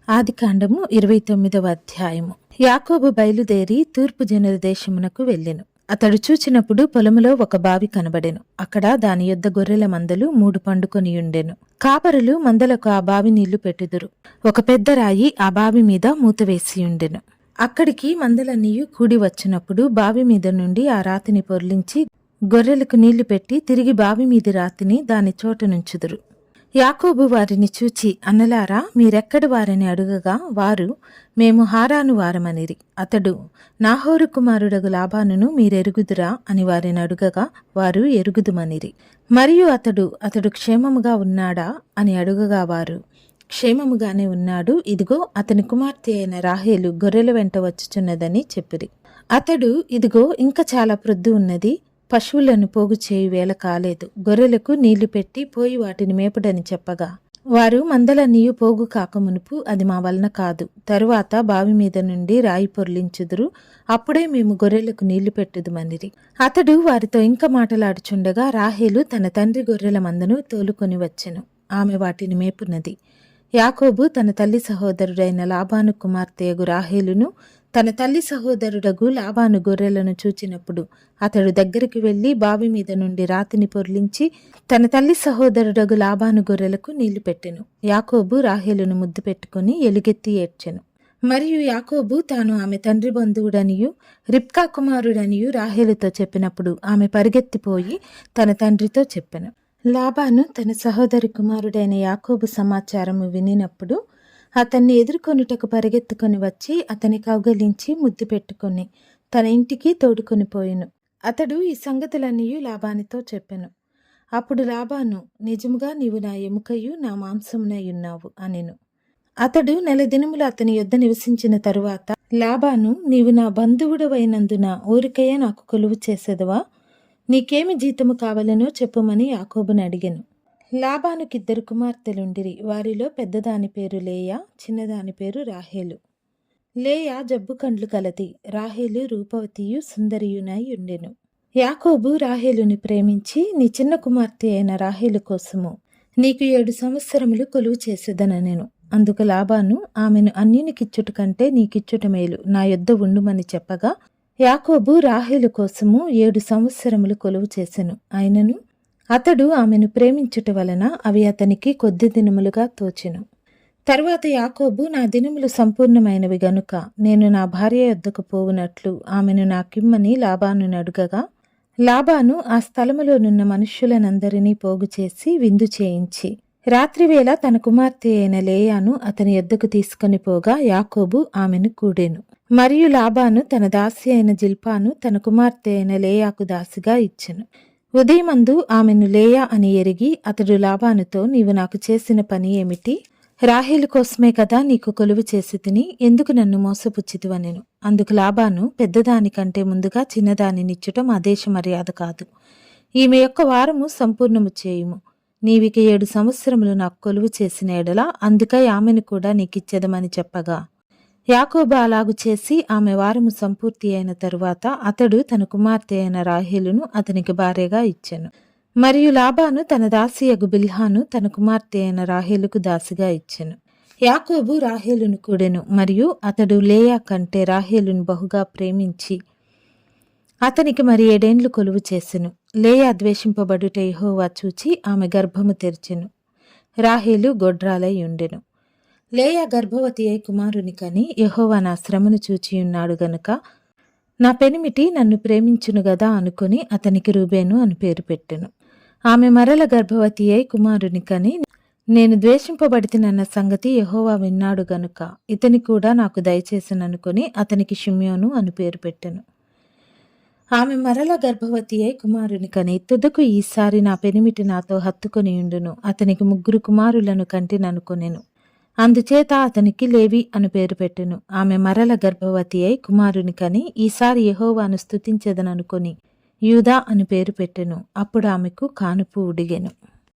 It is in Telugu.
ఆదికాండము 29వ అధ్యాయము. యాకోబు బయలుదేరి తూర్పు జనుల దేశమునకు వెళ్ళెను. అతడు చూచినప్పుడు పొలములో ఒక బావి కనబడెను. అక్కడ దాని యొద్ద గొర్రెల మందలు 3 పండుకొనియుండెను. కాపరులు మందలకు ఆ బావి నీళ్లు పెట్టుదురు. ఒక పెద్ద రాయి ఆ బావి మీద మూతవేసియుండెను. అక్కడికి మందలన్నీయు కూడి వచ్చినప్పుడు బావి మీద నుండి ఆ రాతిని పొర్లించి గొర్రెలకు నీళ్లు పెట్టి తిరిగి బావి మీది రాతిని దాని చోట నుంచుదురు. యాకోబు వారిని చూచి, అన్నలారా, మీరెక్కడి వారని అడుగగా వారు, మేము హారాను వారమనిరి. అతడు, నాహోరు కుమారుడగు లాబానును మీరెరుగుదురా అని వారిని అడుగగా వారు ఎరుగుదుమనిరి. మరియు అతడు క్షేమముగా ఉన్నాడా అని అడుగగా వారు, క్షేమముగానే ఉన్నాడు, ఇదిగో అతని కుమార్తె అయిన రాహేలు గొర్రెల వెంట వచ్చుచున్నదని చెప్పిరి. అతడు, ఇదిగో ఇంకా చాలా ప్రొద్దు ఉన్నది, పశువులను పోగు చేయు వేళ కాలేదు, గొర్రెలకు నీళ్లు పెట్టి పోయి వాటిని మేపుడని చెప్పగా వారు, మందలన్నీయు పోగు కాకమునుపు అది మా వలన కాదు, తరువాత బావి మీద నుండి రాయి పొర్లించుదురు, అప్పుడే మేము గొర్రెలకు నీళ్లు పెట్టుదుమనిరి. అతడు వారితో ఇంకా మాటలాడుచుండగా రాహేలు తన తండ్రి గొర్రెల మందను తోలుకొని వచ్చెను. ఆమె వాటిని మేపున్నది. యాకోబు తన తల్లి సహోదరుడైన లాబాను కుమార్తెయగు రాహేలును తన తల్లి సహోదరుడగు లాబాను గొర్రెలను చూచినప్పుడు అతడు దగ్గరికి వెళ్లి బావి మీద నుండి రాతిని పొర్లించి తన తల్లి సహోదరుడగు లాబాను గొర్రెలకు నీళ్లు పెట్టెను. యాకోబు రాహేలును ముద్దు పెట్టుకుని ఎలుగెత్తి ఏడ్చెను. మరియు యాకోబు తాను ఆమె తండ్రి బంధువుడనియు రిబ్కా కుమారుడనియు రాహేలుతో చెప్పినప్పుడు ఆమె పరిగెత్తిపోయి తన తండ్రితో చెప్పెను. లాబాను తన సహోదరి కుమారుడైన యాకోబు సమాచారము వినినప్పుడు అతన్ని ఎదుర్కొనుటకు పరిగెత్తుకొని వచ్చి అతని కౌగలించి ముద్దు పెట్టుకుని తన ఇంటికి తోడుకొని పోయెను. అతడు ఈ సంగతులన్నీ లాబానుతో చెప్పెను. అప్పుడు లాబాను, నిజముగా నీవు నా ఎముకయు నా మాంసమునై ఉన్నావు అనెను. అతడు 4 దినములు అతని యొద్ద నివసించిన తరువాత లాబాను, నీవు నా బంధువుడవైనందున ఊరికయ్య నాకు కొలువు చేసేదవా? నీకేమి జీతము కావలనో చెప్పుమని యాకోబుని అడిగెను. లాబానుకిద్దరు కుమార్తెలుండిరి. వారిలో పెద్దదాని పేరు లేయా, చిన్నదాని పేరు రాహేలు. లేయా జబ్బు కండ్లు కలది, రాహేలు రూపవతియు సుందరియునై ఉండెను. యాకోబు రాహేలుని ప్రేమించి, నీ చిన్న కుమార్తె అయిన రాహేలు కోసము నీకు 7 సంవత్సరములు కొలువు చేసేదనెను. అందుకు లాబాను, ఆమెను అన్యునికిచ్చుట కంటే నీకిచ్చుట మేలు, నా యొద్ద ఉండుమని చెప్పగా యాకోబు రాహేలు కోసము 7 సంవత్సరములు కొలువు చేసెను. అయినను అతడు ఆమెను ప్రేమించుట వలన అవి అతనికి కొద్ది దినములుగా తోచెను. తరువాత యాకోబు, నా దినములు సంపూర్ణమైనవి గనుక నేను నా భార్య యొద్దకు పోవునట్లు ఆమెను నాకిమ్మని లాబానుని అడుగగా లాబాను ఆ స్థలములోనున్న మనుష్యులనందరినీ పోగు చేసి విందు చేయించి రాత్రివేళ తన కుమార్తె అయిన లేయాను అతని యొద్దకు తీసుకొని పోగా యాకోబు ఆమెను కూడెను. మరియు లాబాను తన దాసి అయిన జిల్పాను తన కుమార్తె అయిన లేయాకు దాసిగా ఇచ్చెను. ఉదయమందు ఆమెను లేయా అని ఎరిగి అతడు లాబానుతో, నీవు నాకు చేసిన పని ఏమిటి? రాహేలు కోసమే కదా నీకు కొలువు చేసి తిని, ఎందుకు నన్ను మోసపుచ్చితివనెను. అందుకు లాబాను, పెద్దదానికంటే ముందుగా చిన్నదానినిచ్చుట మా దేశ మర్యాద కాదు. ఈమె యొక్క వారము సంపూర్ణము చేయుము. నీవిక 7 సంవత్సరములు నాకు కొలువు చేసిన ఎడల అందుకై ఆమెను కూడా నీకిచ్చెదమని చెప్పగా యాకోబు అలాగు చేసి ఆమె వారము సంపూర్తి అయిన తరువాత అతడు తన కుమార్తె అయిన రాహేలును అతనికి భార్యగా ఇచ్చెను. మరియు లాబాను తన దాసియగు బిల్హాను తన కుమార్తె అయిన రాహేలుకు దాసిగా ఇచ్చెను. యాకోబు రాహేలును కూడెను. మరియు అతడు లేయా కంటే రాహేలును బహుగా ప్రేమించి అతనికి మరి 7 ఏండ్లు కొలువు చేసెను. లేయా ద్వేషింపబడుట యెహోవా చూచి ఆమె గర్భము తెరిచెను. రాహేలు గొడ్రాలై ఉండెను. లేయా గర్భవతి అయి కుమారుని కని, యెహోవా నా శ్రమను చూచియున్నాడు గనుక నా పెనిమిటి నన్ను ప్రేమించును గదా అనుకుని అతనికి రూబేను అని పేరు పెట్టెను. ఆమె మరల గర్భవతి అయి కుమారుని కని, నేను ద్వేషింపబడితినన్న సంగతి యెహోవా విన్నాడు గనుక ఇతని కూడా నాకు దయచేసననుకొని అతనికి షిమ్యోను అని పేరు పెట్టెను. ఆమె మరల గర్భవతి అయి కుమారుని కని, తుదకు ఈసారి నా పెనిమిటి నాతో హత్తుకొని ఉండును, అతనికి 3 కుమారులను కంటిననుకొనెను. అందుచేత అతనికి లేవి అని పేరు పెట్టెను. ఆమె మరల గర్భవతి అయి కుమారుని కని, ఈసారి యెహోవాను స్తుతించెదననుకొని యూదా అని పేరు పెట్టెను. అప్పుడు ఆమెకు కానుపు ఉడిగెను.